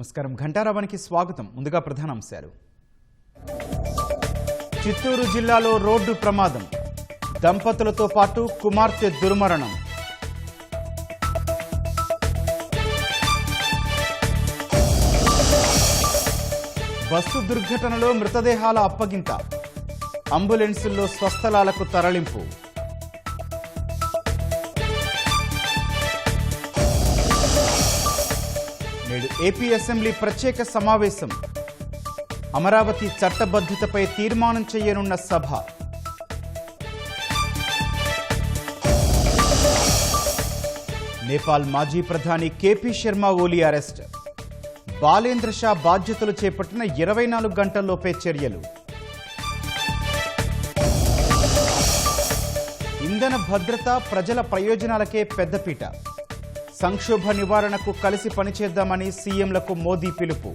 నమస్కారం. ఘంటారావానికి స్వాగతం. ముందుగా ప్రధానాంశాలు. చిత్తూరు జిల్లాలో రోడ్డు ప్రమాదం, దంపతులతో పాటు కుమార్తె దుర్మరణం. బస్సు దుర్ఘటనలో మృతదేహాల అప్పగింత, అంబులెన్సుల్లో స్వస్థలాలకు తరలింపు. నేడు ఏపీ అసెంబ్లీ ప్రత్యేక సమావేశం, అమరావతి చట్టబద్ధతపై తీర్మానం చేయనున్న సభ. నేపాల్ మాజీ ప్రధాని కేపీ శర్మ ఓలీ అరెస్ట్, బాలేంద్ర షా బాధ్యతలు చేపట్టిన 24 గంటల్లోపే చర్యలు. ఇంధన భద్రత ప్రజల ప్రయోజనాలకే పెద్దపీట, సంక్షోభ నివారణకు కలిసి పనిచేద్దామని సీఎంలకు మోదీ పిలుపు.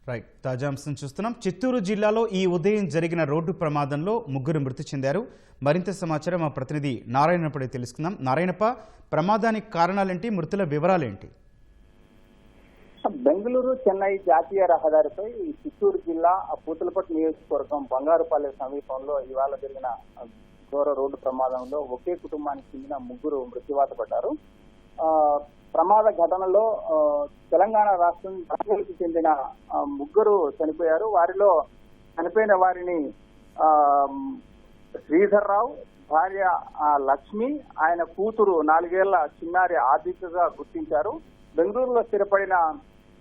రైట్, తాజా అంశం చూస్తున్నాం. చిత్తూరు జిల్లాలో ఈ ఉదయం జరిగిన రోడ్డు ప్రమాదంలో 3 మృతి చెందారు. మరింత సమాచారం మా ప్రతినిధి నారాయణపడి తెలుసుకుందాం. నారాయణప్ప, ప్రమాదానికి కారణాలేంటి, మృతుల వివరాలేంటి? బెంగళూరు చెన్నై జాతీయ రహదారిపై చిత్తూరు జిల్లా పూతలపట్టు నియోజకవర్గం బంగారుపల్లి సమీపంలో ఇవాళ జరిగిన ఘోర రోడ్డు ప్రమాదంలో ఒకే కుటుంబానికి చెందిన 3 మృత్యువాత పడ్డారు. ప్రమాద ఘటనలో తెలంగాణ రాష్ట్రం బెంగళూరుకు చెందిన 3 చనిపోయారు. వారిలో చనిపోయిన వారిని శ్రీధర్ రావు, భార్య లక్ష్మి, ఆయన కూతురు 4 ఏళ్ల చిన్నారి ఆదిత్యగా గుర్తించారు. బెంగళూరులో స్థిరపడిన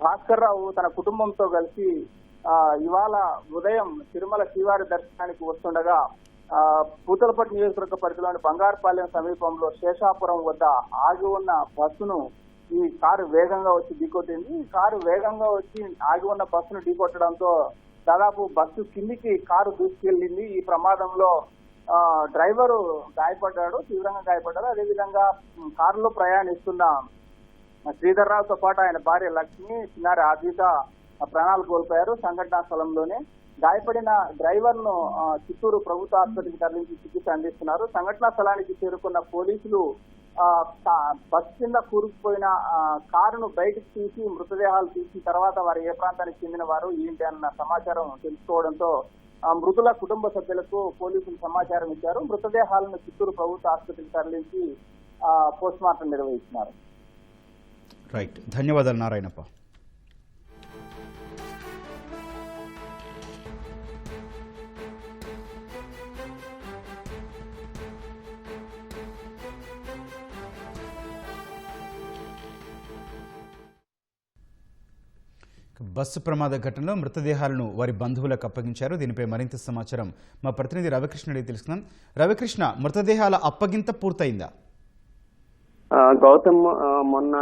భాస్కర్ రావు తన కుటుంబంతో కలిసి ఇవాళ ఉదయం తిరుమల శ్రీవారి దర్శనానికి వస్తుండగా పూతలపట్టు నియోజకవర్గ పరిధిలోని బంగారుపాలెం సమీపంలో శేషాపురం వద్ద ఆగి ఉన్న బస్సును ఈ కారు వేగంగా వచ్చి ఢీకొట్టింది. ఈ కారు వేగంగా వచ్చి ఆగి ఉన్న బస్సును ఢీకొట్టడంతో దాదాపు బస్సు కిందికి కారు దూసుకెళ్లింది. ఈ ప్రమాదంలో డ్రైవరు గాయపడ్డాడు, తీవ్రంగా గాయపడ్డారు. అదేవిధంగా కారులో ప్రయాణిస్తున్న శ్రీధర్ రావుతో పాటు ఆయన భార్య లక్ష్మి, చిన్నారి ఆదిత ప్రాణాలు కోల్పోయారు సంఘటనా స్థలంలోనే. గాయపడిన డ్రైవర్ ను చిత్తూరు ప్రభుత్వ ఆసుపత్రికి తరలించి చికిత్స అందిస్తున్నారు. సంఘటనా స్థలానికి చేరుకున్న పోలీసులు బస్ కింద కూరుకుపోయిన కారును బయటకు తీసి మృతదేహాలు తీసిన తర్వాత వారు ఏ ప్రాంతానికి చెందిన వారు ఏంటి అన్న సమాచారం తెలుసుకోవడంతో మృతుల కుటుంబ సభ్యులకు పోలీసులు సమాచారం ఇచ్చారు. మృతదేహాలను చిత్తూరు ప్రభుత్వ ఆసుపత్రికి తరలించి పోస్ట్ మార్టం నిర్వహిస్తున్నారు. రైట్, ధన్యవాదాలు నారాయణప్ప. బస్సు ప్రమాద ఘటనలో మృతదేహాలను వారి బంధువులకు అప్పగించారు. దీనిపై మరింత సమాచారం మా ప్రతినిధి రవికృష్ణ అడిగి తెలుసుకుందాం. రవికృష్ణ, మృతదేహాల అప్పగింత పూర్తయిందా? గౌతమ్, మొన్న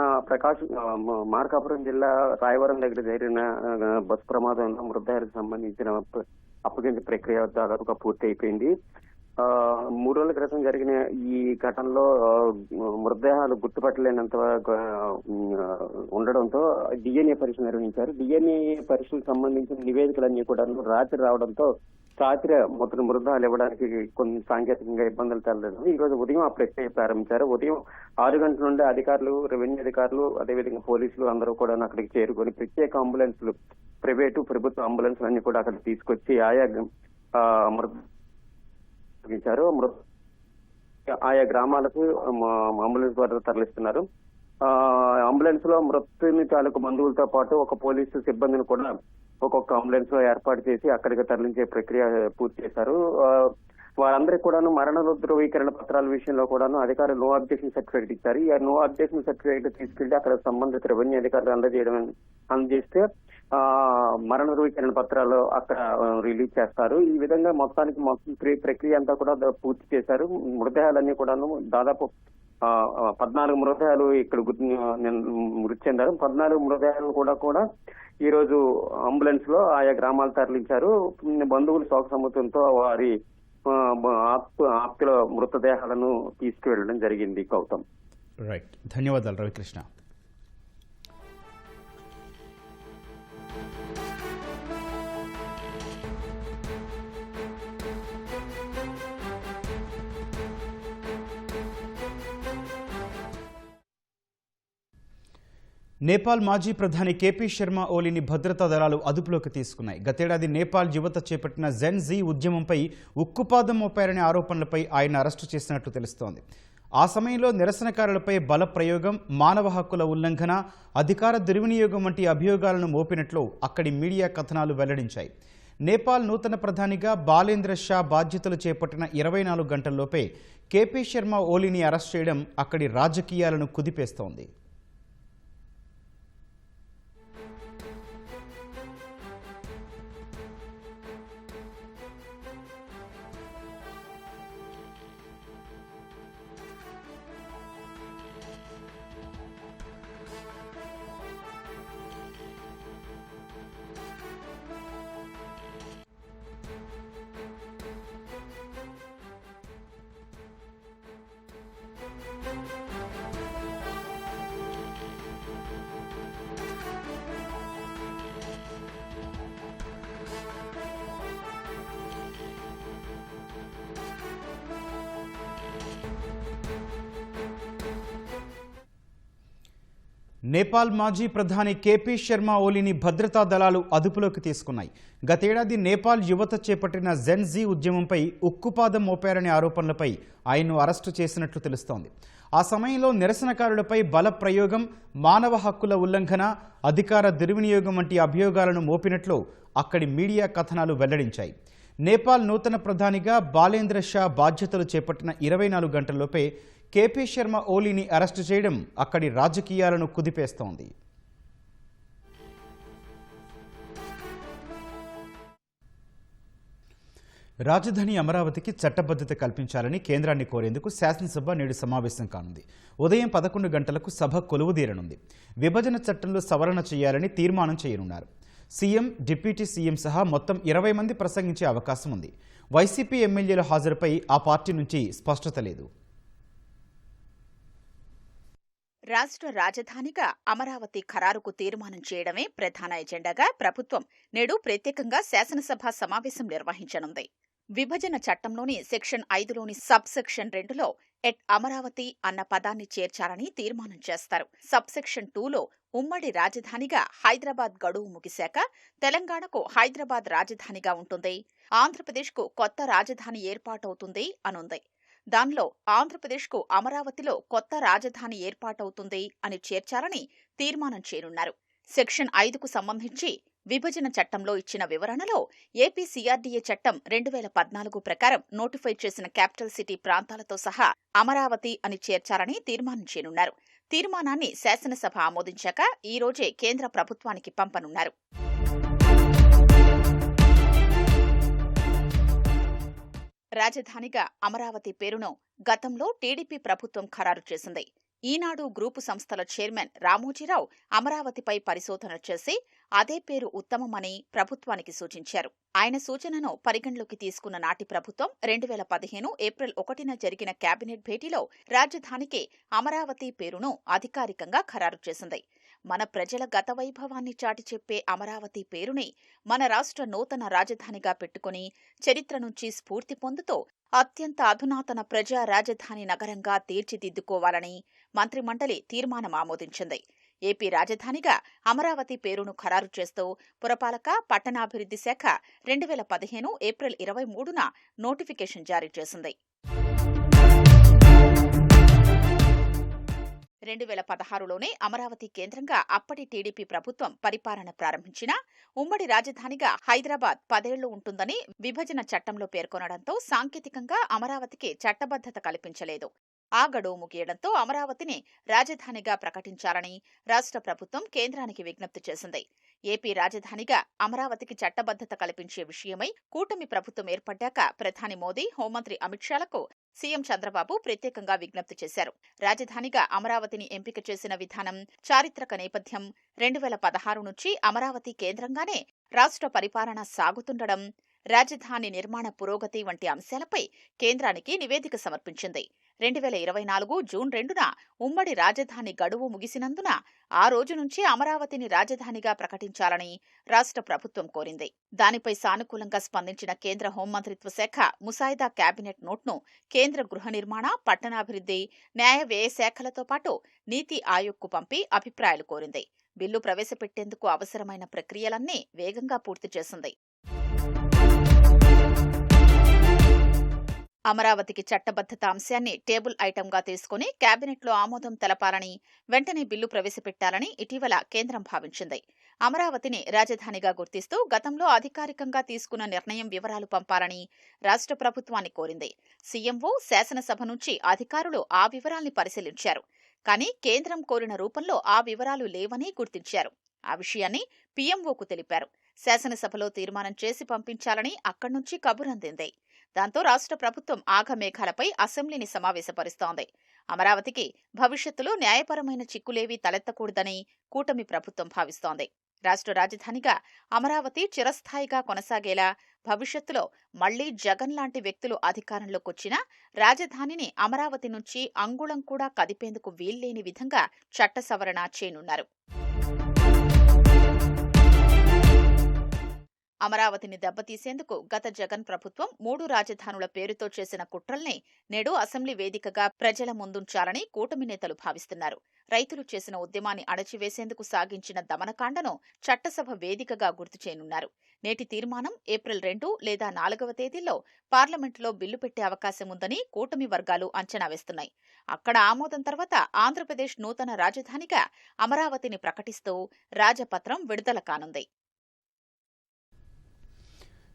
మార్కాపురం జిల్లా రాయవరం దగ్గర జరిగిన బస్సు ప్రమాదంలో మృతదేహాలకు సంబంధించిన అప్పగింత ప్రక్రియ దాదాపుగా పూర్తి అయిపోయింది. 3 రోజుల క్రితం జరిగిన ఈ ఘటనలో మృతదేహాలు గుర్తుపట్టలేనంత ఉండడంతో డిఎన్ఏ పరీక్ష నిర్వహించారు. డిఎన్ఏ పరీక్షలకు సంబంధించిన నివేదికలన్నీ కూడా రాత్రి రావడంతో రాత్రి మృతదేహాలు ఇవ్వడానికి కొన్ని సాంకేతికంగా ఇబ్బందులు తలెత్తడం. ఈ రోజు ఉదయం ఆ ప్రక్రియ ప్రారంభించారు. ఉదయం 6 గంటల నుండి అధికారులు, రెవెన్యూ అధికారులు, అదేవిధంగా పోలీసులు అందరూ కూడా అక్కడికి చేరుకొని ప్రత్యేక అంబులెన్సులు, ప్రైవేటు ప్రభుత్వ అంబులెన్సులు అన్ని కూడా అక్కడికి తీసుకొచ్చి ఆయా గ్రామాలకు అంబులెన్స్ ద్వారా తరలిస్తున్నారు. అంబులెన్స్ లో మృతుని తాలూకు బంధువులతో పాటు ఒక పోలీసు సిబ్బందిని కూడా ఒక్కొక్క అంబులెన్స్ లో ఏర్పాటు చేసి అక్కడికి తరలించే ప్రక్రియ పూర్తి చేశారు. వారందరికీ కూడాను మరణ ధృవీకరణ పత్రాల విషయంలో కూడాను అధికారులు నో అబ్జెక్షన్ సర్టిఫికేట్ ఇచ్చారు. ఈ నో అబ్జెక్షన్ సర్టిఫికేట్ తీసుకెళ్లి అక్కడ సంబంధిత రెవెన్యూ అధికారులు అందజేస్తే మరణ ధృవీకరణ పత్రాలు అక్కడ రిలీజ్ చేస్తారు. ఈ విధంగా మొత్తం ప్రక్రియ అంతా కూడా పూర్తి చేశారు. మృతదేహాలన్నీ కూడాను దాదాపు 14 మృతదేహాలు ఇక్కడ మృతి చెందారు. 14 మృతదేహాలను కూడా ఈ రోజు అంబులెన్స్ లో ఆయా గ్రామాలు తరలించారు. బంధువులు శోక సముద్రంతో వారి ఆప్తుల మృతదేహాలను తీసుకువెళ్ళడం జరిగింది. గౌతమ్. రైట్, ధన్యవాదాలు రవికృష్ణ. నేపాల్ మాజీ ప్రధాని కేపీ శర్మ ఓలీని భద్రతా దళాలు అదుపులోకి తీసుకున్నాయి. గతేడాది నేపాల్ యువత చేపట్టిన జెన్ జీ ఉద్యమంపై ఉక్కుపాదం మోపారనే ఆరోపణలపై ఆయన అరెస్టు చేసినట్లు తెలుస్తోంది. ఆ సమయంలో నిరసనకారులపై బల ప్రయోగం, మానవ హక్కుల ఉల్లంఘన, అధికార దుర్వినియోగం వంటి అభియోగాలను మోపినట్లు అక్కడి మీడియా కథనాలు వెల్లడించాయి. నేపాల్ నూతన ప్రధానిగా బాలేంద్ర షా బాధ్యతలు చేపట్టిన 24 గంటల్లోపే కేపీ శర్మ ఓలీని అరెస్ట్ చేయడం అక్కడి రాజకీయాలను కుదిపేస్తోంది. నేపాల్ మాజీ ప్రధాని కేపీ శర్మ ఓలీని భద్రతా దళాలు అదుపులోకి తీసుకున్నాయి. గతేడాది నేపాల్ యువత చేపట్టిన జెన్ జీ ఉద్యమంపై ఉక్కుపాదం మోపారనే ఆరోపణలపై ఆయన్ను అరెస్టు చేసినట్లు తెలుస్తోంది. ఆ సమయంలో నిరసనకారులపై బల ప్రయోగం, మానవ హక్కుల ఉల్లంఘన, అధికార దుర్వినియోగం వంటి అభియోగాలను మోపినట్లు అక్కడి మీడియా కథనాలు వెల్లడించాయి. నేపాల్ నూతన ప్రధానిగా బాలేంద్ర షా బాధ్యతలు చేపట్టిన 24 గంటల్లోపే కేపీ శర్మ ఓలీని అరెస్టు చేయడం అక్కడి రాజకీయాలను కుదిపేస్తోంది. రాజధాని అమరావతికి చట్టబద్ధత కల్పించాలని కేంద్రాన్ని కోరేందుకు శాసనసభ నేడు సమావేశం కానుంది. ఉదయం 11 గంటలకు సభ కొలువుదీరనుంది. విభజన చట్టంలో సవరణ చేయాలని తీర్మానం చేయనున్నారు. సీఎం, డిప్యూటీ సీఎం సహా మొత్తం 20 మంది ప్రసంగించే అవకాశం ఉంది. వైసీపీ ఎమ్మెల్యేల హాజరుపై ఆ పార్టీ నుంచి స్పష్టత లేదు. రాష్ట్ర రాజధానిగా అమరావతి ఖరారుకు తీర్మానం చేయడమే ప్రధాన ఎజెండాగా ప్రభుత్వం నేడు ప్రత్యేకంగా శాసనసభ సమావేశం నిర్వహించనుంది. విభజన చట్టంలోని సెక్షన్ 5లోని సబ్ సెక్షన్ 2లో ఎట్ అమరావతి అన్న పదాన్ని చేర్చాలని తీర్మానం చేస్తారు. సబ్ సెక్షన్ 2లో ఉమ్మడి రాజధానిగా హైదరాబాద్ గడువు ముగిశాక తెలంగాణకు హైదరాబాద్ రాజధానిగా ఉంటుంది, ఆంధ్రప్రదేశ్కు కొత్త రాజధాని ఏర్పాటవుతుంది అనుంది. దానిలో ఆంధ్రప్రదేశ్కు అమరావతిలో కొత్త రాజధాని ఏర్పాటవుతుంది అని చేర్చాలని తీర్మానం చేయనున్నారు. సెక్షన్ 5కు సంబంధించి విభజన చట్టంలో ఇచ్చిన వివరణలో ఏపీ సీఆర్డీఏ చట్టం 2014 ప్రకారం నోటిఫై చేసిన క్యాపిటల్ సిటీ ప్రాంతాలతో సహా అమరావతి అని చేర్చాలని తీర్మానం చేయనున్నారు. తీర్మానాన్ని శాసనసభ ఆమోదించాక ఈ రోజే కేంద్ర ప్రభుత్వానికి పంపనున్నారు. రాజధానిగా అమరావతి పేరును గతంలో టీడీపీ ప్రభుత్వం ఖరారు చేసింది. ఈనాడు గ్రూపు సంస్థల చైర్మన్ రామోజీరావు అమరావతిపై పరిశోధన చేసి అదే పేరు ఉత్తమమని ప్రభుత్వానికి సూచించారు. ఆయన సూచనను పరిగణలోకి తీసుకున్న నాటి ప్రభుత్వం 2015 ఏప్రిల్ 1న జరిగిన కేబినెట్ భేటీలో రాజధానికి అమరావతి పేరును అధికారికంగా ఖరారు చేసింది. మన ప్రజల గత వైభవాన్ని చాటి చెప్పే అమరావతి పేరుని మన రాష్ట్ర నూతన రాజధానిగా పెట్టుకుని చరిత్ర నుంచి స్ఫూర్తి పొందుతూ అత్యంత అధునాతన ప్రజా రాజధాని నగరంగా తీర్చిదిద్దుకోవాలని మంత్రిమండలి తీర్మానం ఆమోదించింది. ఏపీ రాజధానిగా అమరావతి పేరును ఖరారు చేస్తూ పురపాలక, పట్టణాభివృద్ధి శాఖ 2015 ఏప్రిల్ 23న నోటిఫికేషన్ జారీ చేసింది. 2016లోనే అమరావతి కేంద్రంగా అప్పటి టీడీపీ ప్రభుత్వం పరిపాలన ప్రారంభించినా ఉమ్మడి రాజధానిగా హైదరాబాద్ 10 ఏళ్లు ఉంటుందని విభజన చట్టంలో పేర్కొనడంతో సాంకేతికంగా అమరావతికి చట్టబద్ధత కల్పించలేదు. ఆ గడువు ముగియడంతో అమరావతిని రాజధానిగా ప్రకటించాలని రాష్ట్ర ప్రభుత్వం కేంద్రానికి విజ్ఞప్తి చేసింది. ఏపీ రాజధానిగా అమరావతికి చట్టబద్ధత కల్పించే విషయమై కూటమి ప్రభుత్వం ఏర్పడ్డాక ప్రధాని మోదీ, హోంమంత్రి అమిత్ షాలకు సీఎం చంద్రబాబు ప్రత్యేకంగా విజ్ఞప్తి చేశారు. రాజధానిగా అమరావతిని ఎంపిక చేసిన విధానం, చారిత్రక నేపథ్యం, 2016 నుంచి అమరావతి కేంద్రంగానే రాష్ట్ర పరిపాలన సాగుతుండడం, రాజధాని నిర్మాణ పురోగతి వంటి అంశాలపై కేంద్రానికి నివేదిక సమర్పించింది. 2024 జూన్ 2న ఉమ్మడి రాజధాని గడువు ముగిసినందున ఆ రోజు నుంచి అమరావతిని రాజధానిగా ప్రకటించాలని రాష్ట్ర ప్రభుత్వం కోరింది. దానిపై సానుకూలంగా స్పందించిన కేంద్ర హోంమంత్రిత్వ శాఖ ముసాయిదా కేబినెట్ నోట్ను కేంద్ర గృహ నిర్మాణ, పట్టణాభివృద్ధి, న్యాయ వ్యయ శాఖలతో పాటు నీతి ఆయోగ్కు పంపి అభిప్రాయాలు కోరింది. బిల్లు ప్రవేశపెట్టేందుకు అవసరమైన ప్రక్రియలన్నీ వేగంగా పూర్తి చేసింది. అమరావతికి చట్టబద్ధత అంశాన్ని టేబుల్ ఐటంగా తీసుకుని కేబినెట్లో ఆమోదం తెలపాలని, వెంటనే బిల్లు ప్రవేశపెట్టాలని ఇటీవల కేంద్రం భావించింది. అమరావతిని రాజధానిగా గుర్తిస్తూ గతంలో అధికారికంగా తీసుకున్న నిర్ణయం వివరాలు పంపాలని రాష్ట్ర ప్రభుత్వాన్ని కోరింది. సీఎంఓ, శాసనసభ నుంచి అధికారులు ఆ వివరాల్ని పరిశీలించారు. కానీ కేంద్రం కోరిన రూపంలో ఆ వివరాలు లేవని గుర్తించారు. ఆ విషయాన్ని పీఎంఓకు తెలిపారు. శాసనసభలో తీర్మానం చేసి పంపించాలని అక్కడి నుంచి కబురందింది. దాంతో రాష్ట్ర ప్రభుత్వం ఆగమేఘాలపై అసెంబ్లీని సమావేశపరుస్తోంది. అమరావతికి భవిష్యత్తులో న్యాయపరమైన చిక్కులేవీ తలెత్తకూడదని కూటమి ప్రభుత్వం భావిస్తోంది. రాష్ట్ర రాజధానిగా అమరావతి చిరస్థాయిగా కొనసాగేలా భవిష్యత్తులో మళ్లీ జగన్ లాంటి వ్యక్తులు అధికారంలోకొచ్చినా రాజధానిని అమరావతి నుంచి అంగుళం కూడా కదిపేందుకు వీల్లేని విధంగా చట్ట సవరణ చేయనున్నారు. అమరావతిని దెబ్బతీసేందుకు గత జగన్ ప్రభుత్వం 3 రాజధానుల పేరుతో చేసిన కుట్రల్ని నేడు అసెంబ్లీ వేదికగా ప్రజల ముందుంచాలని కూటమి నేతలు భావిస్తున్నారు. రైతులు చేసిన ఉద్యమాన్ని అణచివేసేందుకు సాగించిన దమనకాండను చట్టసభ వేదికగా గుర్తు చేయనున్నారు. నేటి తీర్మానం ఏప్రిల్ 2 లేదా 4వ తేదీల్లో పార్లమెంటులో బిల్లు పెట్టే అవకాశం ఉందని కూటమి వర్గాలు అంచనా వేస్తున్నాయి. అక్కడ ఆమోదం తర్వాత ఆంధ్రప్రదేశ్ నూతన రాజధానిగా అమరావతిని ప్రకటిస్తూ రాజపత్రం విడుదల కానుంది.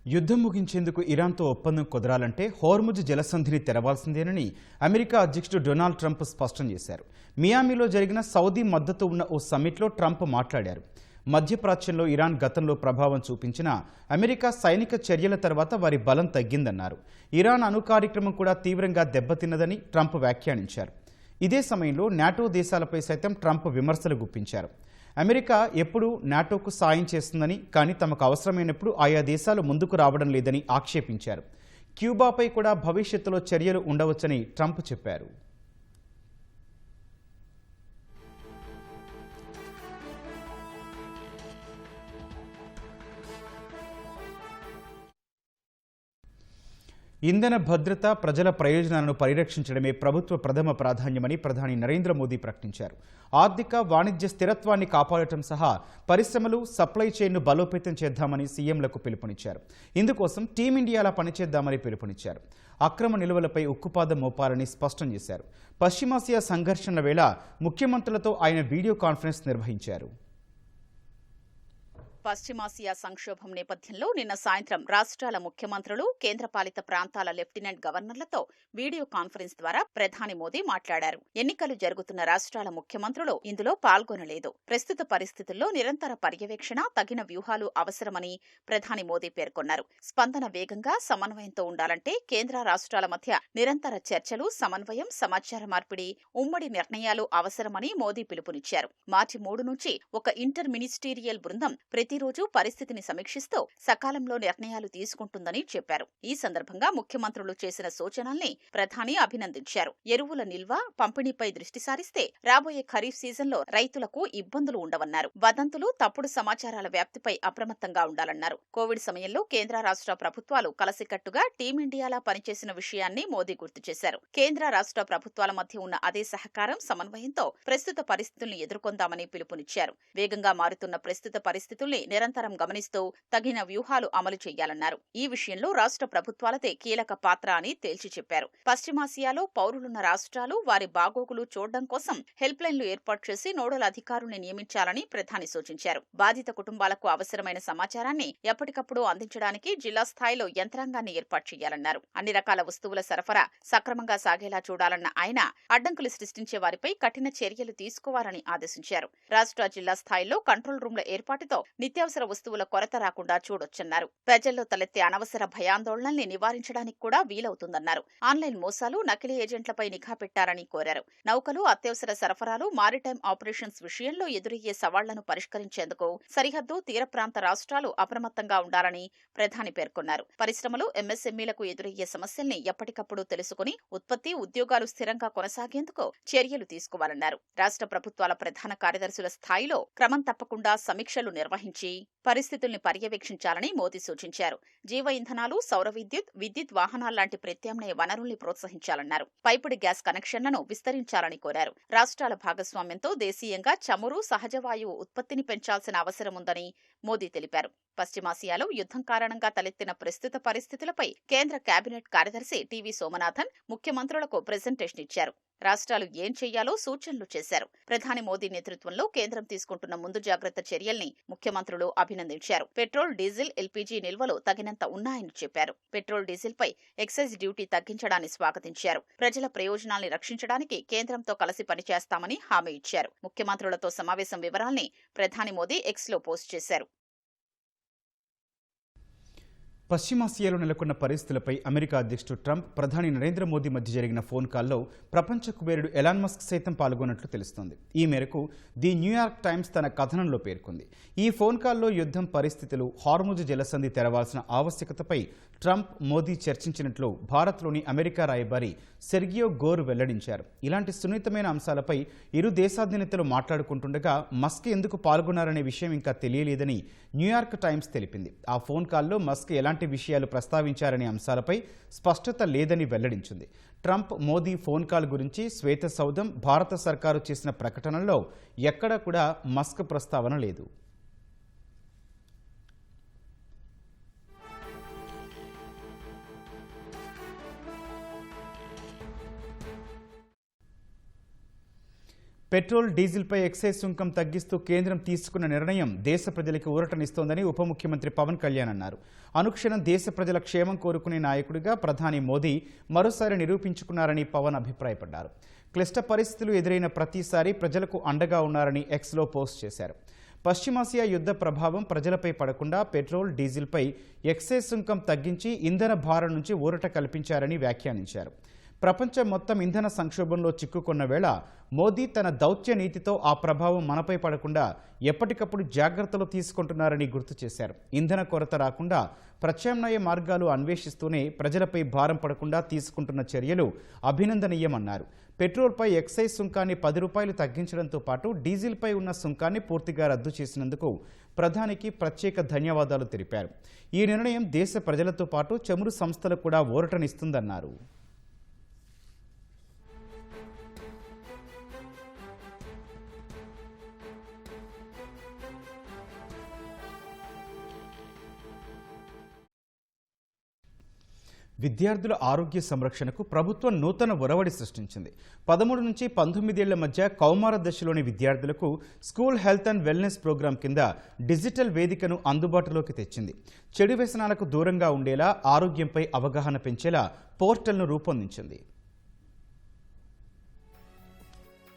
యుద్ధం ముగించేందుకు ఇరాన్తో ఒప్పందం కుదరాలంటే హోర్ముజ్ జలసంధిని తెరవాల్సిందేనని అమెరికా అధ్యక్షుడు డొనాల్డ్ ట్రంప్ స్పష్టం చేశారు. మియామిలో జరిగిన సౌదీ మద్దతు ఉన్న ఓ సమ్మిట్లో ట్రంప్ మాట్లాడారు. మధ్యప్రాచ్యంలో ఇరాన్ గతంలో ప్రభావం చూపించిన అమెరికా సైనిక చర్యల తర్వాత వారి బలం తగ్గిందన్నారు. ఇరాన్ అణు కార్యక్రమం కూడా తీవ్రంగా దెబ్బతిన్నదని ట్రంప్ వ్యాఖ్యానించారు. ఇదే సమయంలో నాటో దేశాలపై సైతం ట్రంప్ విమర్శలు గుప్పించారు. అమెరికా ఎప్పుడూ నాటోకు సాయం చేస్తుందని, కానీ తమకు అవసరమైనప్పుడు ఆయా దేశాలు ముందుకు రావడం లేదని ఆక్షేపించారు. క్యూబాపై కూడా భవిష్యత్తులో చర్యలు ఉండవచ్చని ట్రంప్ చెప్పారు. ఇంధన భద్రత, ప్రజల ప్రయోజనాలను పరిరక్షించడమే ప్రభుత్వ ప్రథమ ప్రాధాన్యమని ప్రధాని నరేంద్ర మోదీ ప్రకటించారు. ఆర్థిక, వాణిజ్య స్థిరత్వాన్ని కాపాడటం సహా పరిశ్రమలు, సప్లై చైన్ను బలోపేతం చేద్దామని సీఎంలకు పిలుపునిచ్చారు. ఇందుకోసం టీమిండియాలా పనిచేద్దామని పిలుపునిచ్చారు. అక్రమ నిల్వలపై ఉక్కుపాదం మోపాలని స్పష్టం చేశారు. పశ్చిమాసియా సంఘర్షణల వేళ ముఖ్యమంత్రులతో ఆయన వీడియో కాన్ఫరెన్స్ నిర్వహించారు. పశ్చిమాసియా సంక్షోభం నేపథ్యంలో నిన్న సాయంత్రం రాష్ట్రాల ముఖ్యమంత్రులు, కేంద్రపాలిత ప్రాంతాల లెఫ్టినెంట్ గవర్నర్లతో వీడియో కాన్ఫరెన్స్ ద్వారా ప్రధాని మోదీ మాట్లాడారు. ఎన్నికలు జరుగుతున్న రాష్ట్రాల ముఖ్యమంత్రులు ఇందులో పాల్గొనలేదు. ప్రస్తుత పరిస్థితుల్లో నిరంతర పర్యవేక్షణ, తగిన వ్యూహాలు అవసరమని ప్రధాని మోదీ పేర్కొన్నారు. స్పందన వేగంగా, సమన్వయంతో ఉండాలంటే కేంద్ర రాష్ట్రాల మధ్య నిరంతర చర్చలు, సమన్వయం, సమాచార మార్పిడి, ఉమ్మడి నిర్ణయాలు అవసరమని మోదీ పిలుపునిచ్చారు. మార్చి 3 నుంచి ఒక ఇంటర్ మినిస్టీరియల్ బృందం ప్రతిరోజు పరిస్థితిని సమీక్షిస్తూ సకాలంలో నిర్ణయాలు తీసుకుంటుందని చెప్పారు. ఈ సందర్భంగా ముఖ్యమంత్రులు చేసిన సూచనల్ని ప్రధాని అభినందించారు. ఎరువుల నిల్వ, పంపిణీపై దృష్టి సారిస్తే రాబోయే ఖరీఫ్ సీజన్లో రైతులకు ఇబ్బందులు ఉండవన్నారు. వదంతులు, తప్పుడు సమాచారాల వ్యాప్తిపై అప్రమత్తంగా ఉండాలన్నారు. కోవిడ్ సమయంలో కేంద్ర రాష్ట్ర ప్రభుత్వాలు కలసికట్టుగా టీమిండియాలా పనిచేసిన విషయాన్ని మోదీ గుర్తు చేశారు. కేంద్ర రాష్ట్ర ప్రభుత్వాల మధ్య ఉన్న అదే సహకారం, సమన్వయంతో ప్రస్తుత పరిస్థితుల్ని ఎదుర్కొందామని పిలుపునిచ్చారు. వేగంగా మారుతున్న ప్రస్తుత పరిస్థితుల్ని నిరంతరం గమనిస్తూ తగిన వ్యూహాలు అమలు చేయాలన్నారు. ఈ విషయంలో రాష్ట్ర ప్రభుత్వాలదే కీలక పాత్ర అని తేల్చి చెప్పారు. పశ్చిమాసియాలో పౌరులున్న రాష్ట్రాలు వారి బాగోగులు చూడడం కోసం హెల్ప్ లైన్లు ఏర్పాటు చేసి నోడల్ అధికారుల్ని నియమించాలని ప్రధాని సూచించారు. బాధిత కుటుంబాలకు అవసరమైన సమాచారాన్ని ఎప్పటికప్పుడు అందించడానికి జిల్లా స్థాయిలో యంత్రాంగాన్ని ఏర్పాటు చేయాలన్నారు. అన్ని రకాల వస్తువుల సరఫరా సక్రమంగా సాగేలా చూడాలన్న ఆయన అడ్డంకులు సృష్టించే వారిపై కఠిన చర్యలు తీసుకోవాలని ఆదేశించారు. రాష్ట్ర, జిల్లా స్థాయిలో కంట్రోల్ రూమ్ల ఏర్పాటుతో నిత్యావసర వస్తువుల కొరత రాకుండా చూడొచ్చన్నారు. ప్రజల్లో తలెత్తే అనవసర భయాందోళనల్ని నివారించడానికి కూడా వీలవుతుందన్నారు. ఆన్లైన్ మోసాలు, నకిలీ ఏజెంట్లపై నిఘా పెట్టారని కోరారు. నౌకలు, అత్యవసర సరఫరాలు, మారిటైమ్ ఆపరేషన్స్ విషయంలో ఎదురయ్యే సవాళ్లను పరిష్కరించేందుకు సరిహద్దు, తీర ప్రాంత రాష్ట్రాలు అప్రమత్తంగా ఉండాలని ప్రధాని పేర్కొన్నారు. పరిశ్రమలు, ఎంఎస్ఎంఈలకు ఎదురయ్యే సమస్యల్ని ఎప్పటికప్పుడు తెలుసుకుని ఉత్పత్తి, ఉద్యోగాలు స్థిరంగా కొనసాగేందుకు చర్యలు తీసుకోవాలన్నారు. రాష్ట్ర ప్రభుత్వాల ప్రధాన కార్యదర్శుల స్థాయిలో క్రమం తప్పకుండా సమీక్షలు నిర్వహించి పరిస్థితుల్ని పర్యవేక్షించాలని మోదీ సూచించారు. జీవ ఇంధనాలు, సౌర విద్యుత్ వాహనాల్లాంటి ప్రత్యామ్నాయ వనరుల్ని ప్రోత్సహించాలన్నారు. పైపుడి గ్యాస్ కనెక్షన్లను విస్తరించాలని కోరారు. రాష్ట్రాల భాగస్వామ్యంతో దేశీయంగా చమురు, సహజ వాయువు ఉత్పత్తిని పెంచాల్సిన అవసరం ఉందని మోదీ తెలిపారు. పశ్చిమాసియాలో యుద్ధం కారణంగా తలెత్తిన ప్రస్తుత పరిస్థితులపై కేంద్ర కేబినెట్ కార్యదర్శి టీవీ సోమనాథన్ ముఖ్యమంత్రులకు ప్రెజెంటేషన్ ఇచ్చారు. రాష్ట్రాలు ఏం చెయ్యాలో సూచనలు చేశారు. ప్రధాని మోదీ నేతృత్వంలో కేంద్రం తీసుకుంటున్న ముందు జాగ్రత్త చర్యల్ని ముఖ్యమంత్రులు అభినందించారు. పెట్రోల్, డీజిల్, ఎల్పీజీ నిల్వలు తగినంత ఉన్నాయని చెప్పారు. పెట్రోల్, డీజిల్పై ఎక్సైజ్ డ్యూటీ తగ్గించడాన్ని స్వాగతించారు. ప్రజల ప్రయోజనాల్ని రక్షించడానికి కేంద్రంతో కలిసి పనిచేస్తామని హామీ ఇచ్చారు. ముఖ్యమంత్రులతో సమావేశం వివరాల్ని ప్రధాని మోదీ ఎక్స్లో పోస్ట్ చేశారు. పశ్చిమాసియాలో నెలకొన్న పరిస్థితులపై అమెరికా అధ్యక్షుడు ట్రంప్, ప్రధాని నరేంద్ర మోదీ మధ్య జరిగిన ఫోన్ కాల్లో ప్రపంచ కుబేరుడు ఎలాన్ మస్క్ సైతం పాల్గొన్నట్లు తెలుస్తోంది. ఈ మేరకు ది న్యూయార్క్ టైమ్స్ తన కథనంలో పేర్కొంది. ఈ ఫోన్ కాల్లో యుద్ధం పరిస్థితులు, హార్ముజ్ జలసంధి తెరవాల్సిన ఆవశ్యకతపై ట్రంప్, మోదీ చర్చించినట్లు భారత్లోని అమెరికా రాయబారి సెర్గియో గోర్ వెల్లడించారు. ఇలాంటి సున్నితమైన అంశాలపై ఇరు దేశాధినేతలు మాట్లాడుకుంటుండగా మస్క్ ఎందుకు పాల్గొన్నారనే విషయం ఇంకా తెలియలేదని న్యూయార్క్ టైమ్స్ తెలిపింది. ఆ ఫోన్ కాల్లో మస్క్ ఎలాంటి విషయాలు ప్రస్తావించారనే అంశాలపై స్పష్టత లేదని వెల్లడించింది. ట్రంప్, మోదీ ఫోన్ కాల్ గురించి శ్వేత సౌధం, భారత సర్కారు చేసిన ప్రకటనల్లో ఎక్కడా కూడా మస్క్ ప్రస్తావన లేదు. పెట్రోల్, డీజిల్పై ఎక్సైజ్ సుంకం తగ్గిస్తూ కేంద్రం తీసుకున్న నిర్ణయం దేశ ప్రజలకు ఊరటనిస్తోందని ఉప ముఖ్యమంత్రి పవన్ కళ్యాణ్ అన్నారు. అనుక్షణం దేశ ప్రజల క్షేమం కోరుకునే నాయకుడిగా ప్రధాని మోదీ మరోసారి నిరూపించుకున్నారని పవన్ అభిప్రాయపడ్డారు. క్లిష్ట పరిస్థితులు ఎదురైన ప్రతిసారి ప్రజలకు అండగా ఉన్నారని ఎక్స్లో పోస్ట్ చేశారు. పశ్చిమాసియా యుద్ధ ప్రభావం ప్రజలపై పడకుండా పెట్రోల్, డీజిల్పై ఎక్సైజ్ సుంకం తగ్గించి ఇంధన భారం నుంచి ఊరట కల్పించారని వ్యాఖ్యానించారు. ప్రపంచం మొత్తం ఇంధన సంక్షోభంలో చిక్కుకున్న వేళ మోదీ తన దౌత్య నీతితో ఆ ప్రభావం మనపై పడకుండా ఎప్పటికప్పుడు జాగ్రత్తలు తీసుకుంటున్నారని గుర్తు చేశారు. ఇంధన కొరత రాకుండా ప్రత్యామ్నాయ మార్గాలు అన్వేషిస్తూనే ప్రజలపై భారం పడకుండా తీసుకుంటున్న చర్యలు అభినందనీయమన్నారు. పెట్రోల్పై ఎక్సైజ్ సుంకాన్ని 10 రూపాయలు తగ్గించడంతో పాటు డీజిల్పై ఉన్న సుంకాన్ని పూర్తిగా రద్దు చేసినందుకు ప్రధానికి ప్రత్యేక ధన్యవాదాలు తెలిపారు. ఈ నిర్ణయం దేశ ప్రజలతో పాటు చమురు సంస్థలకు కూడా ఊరటనిస్తుందన్నారు. విద్యార్థుల ఆరోగ్య సంరక్షణకు ప్రభుత్వం నూతన ఒరవడి సృష్టించింది. 13 నుంచి 19 ఏళ్ల మధ్య కౌమార దశలోని విద్యార్థులకు school health and wellness programme కింద డిజిటల్ వేదికను అందుబాటులోకి తెచ్చింది. చెడు వ్యసనాలకు దూరంగా ఉండేలా, ఆరోగ్యంపై అవగాహన పెంచేలా పోర్టల్ను రూపొందించింది.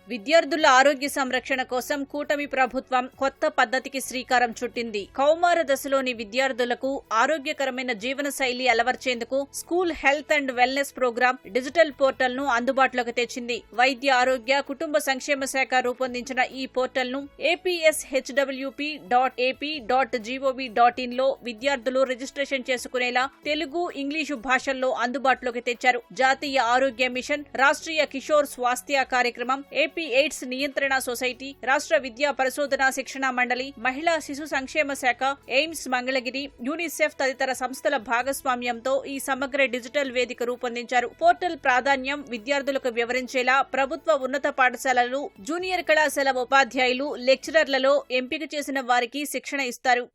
విద్యార్థుల ఆరోగ్య సంరక్షణ కోసం కూటమి ప్రభుత్వం కొత్త పద్ధతికి శ్రీకారం చుట్టింది. కౌమార దశలోని విద్యార్థులకు ఆరోగ్యకరమైన జీవన శైలి అలవర్చేందుకు school health and wellness programme digital portal ను అందుబాటులోకి తెచ్చింది. వైద్య ఆరోగ్య కుటుంబ సంక్షేమ శాఖ రూపొందించిన ఈ పోర్టల్ ను apshwp.ap.gov.in లో విద్యార్థులు రిజిస్ట్రేషన్ చేసుకునేలా తెలుగు, ఇంగ్లీషు భాషల్లో అందుబాటులోకి తెచ్చారు. జాతీయ ఆరోగ్య మిషన్, రాష్ట్రీయ కిషోర్ స్వాస్థ్య కార్యక్రమం, ఏపీ ఎయిడ్స్ నియంత్రణ సొసైటీ, రాష్ట్ర విద్యా పరిశోధన శిక్షణ మండలి, మహిళా శిశు సంక్షేమ శాఖ, ఎయిమ్స్ మంగళగిరి, యూనిసెఫ్ తదితర సంస్థల భాగస్వామ్యంతో ఈ సమగ్ర డిజిటల్ వేదిక రూపొందించారు. పోర్టల్ ప్రాధాన్యం విద్యార్థులకు వివరించేలా ప్రభుత్వ ఉన్నత పాఠశాలలు, జూనియర్ కళాశాల ఉపాధ్యాయులు, లెక్చరర్లలో ఎంపిక చేసిన వారికి శిక్షణ ఇస్తారు.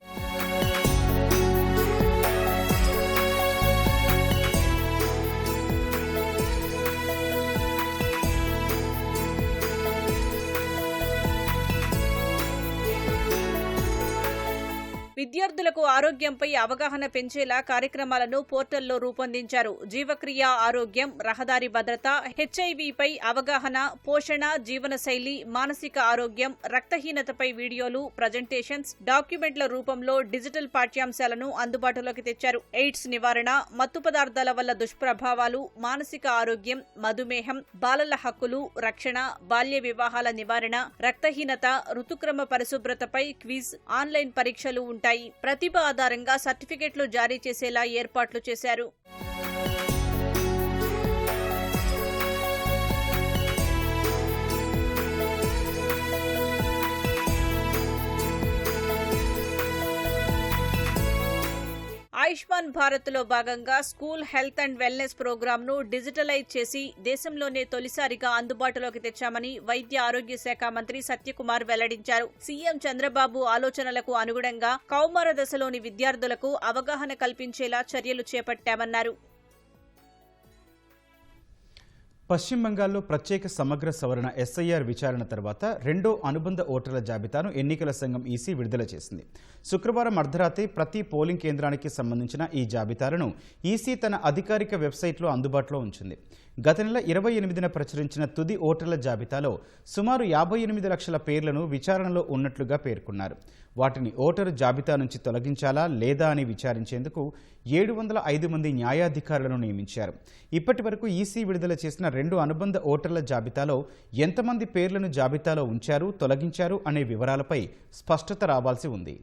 విద్యార్థులకు ఆరోగ్యంపై అవగాహన పెంచేలా కార్యక్రమాలను పోర్టల్లో రూపొందించారు. జీవక్రియ ఆరోగ్యం, రహదారి భద్రత, హెచ్ఐవిపై అవగాహన, పోషణ, జీవనశైలి, మానసిక ఆరోగ్యం, రక్తహీనతపై వీడియోలు, ప్రజెంటేషన్స్, డాక్యుమెంట్ల రూపంలో డిజిటల్ పాఠ్యాంశాలను అందుబాటులోకి తెచ్చారు. ఎయిడ్స్ నివారణ, మత్తు పదార్థాల వల్ల దుష్ప్రభావాలు, మానసిక ఆరోగ్యం, మధుమేహం, బాలల హక్కులు, రక్షణ, బాల్య వివాహాల నివారణ, రక్తహీనత, ఋతుక్రమ పరిశుభ్రతపై క్విజ్, ఆన్లైన్ పరీక్షలు ఉంటాయి. ప్రతిభ ఆధారంగా సర్టిఫికెట్లు జారీ చేసేలా ఏర్పాట్లు చేశారు. ఆయుష్మాన్ భారత్ లో భాగంగా school health and wellness programme ను డిజిటలైజ్ చేసి దేశంలోనే తొలిసారిగా అందుబాటులోకి తెచ్చామని వైద్య ఆరోగ్య శాఖ మంత్రి సత్యకుమార్ వెల్లడించారు. సీఎం చంద్రబాబు ఆలోచనలకు అనుగుణంగా కౌమార దశలోని విద్యార్థులకు అవగాహన కల్పించేలా చర్యలు చేపట్టామన్నారు. పశ్చిమ బంగాల్లో ప్రత్యేక సమగ్ర సవరణ ఎస్ఐఆర్ విచారణ తర్వాత రెండో అనుబంధ ఓటర్ల జాబితాను ఎన్నికల సంఘం ఈసీ విడుదల చేసింది. శుక్రవారం అర్ధరాత్రి ప్రతి పోలింగ్ కేంద్రానికి సంబంధించిన ఈ జాబితాలను ఈసీ తన అధికారిక వెబ్సైట్లో అందుబాటులో ఉంచింది. గత నెల 28న ప్రచురించిన తుది ఓటర్ల జాబితాలో సుమారు 58 లక్షల పేర్లను విచారణలో ఉన్నట్లుగా పేర్కొన్నారు. వాటిని ఓటరు జాబితా నుంచి తొలగించాలా లేదా అని విచారించేందుకు 705 మంది న్యాయాధికారులను నియమించారు. ఇప్పటి వరకు ఈసీ విడుదల చేసిన రెండు అనుబంధ ఓటర్ల జాబితాలో ఎంతమంది పేర్లను జాబితాలో ఉంచారు, తొలగించారు అనే వివరాలపై స్పష్టత రావాల్సి ఉంది.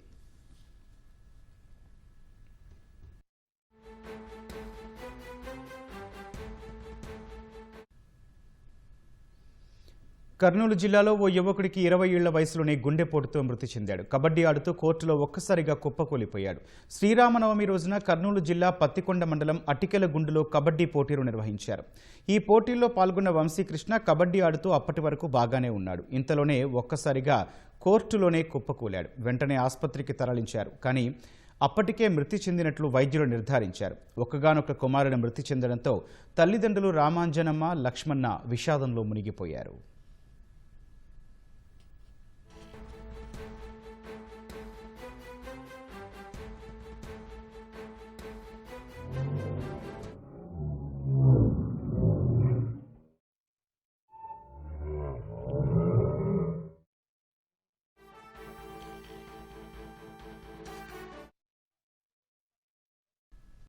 కర్నూలు జిల్లాలో ఓ యువకుడికి 20 ఏళ్ల వయసులోనే గుండెపోటుతో మృతి చెందాడు. కబడ్డీ ఆడుతూ కోర్టులో ఒక్కసారిగా కుప్పకూలిపోయాడు. శ్రీరామనవమి రోజున కర్నూలు జిల్లా పత్తికొండ మండలం అటికెలగుండులో కబడ్డీ పోటీలు నిర్వహించారు. ఈ పోటీల్లో పాల్గొన్న వంశీకృష్ణ కబడ్డీ ఆడుతూ అప్పటి వరకు బాగానే ఉన్నాడు. ఇంతలోనే ఒక్కసారిగా కోర్టులోనే కుప్పకూలాడు. వెంటనే ఆసుపత్రికి తరలించారు. కానీ అప్పటికే మృతి చెందినట్లు వైద్యులు నిర్ధారించారు. ఒక్కగానొక్క కుమారుడు మృతి చెందడంతో తల్లిదండ్రులు రామాంజనమ్మ, లక్ష్మణ విషాదంలో మునిగిపోయారు.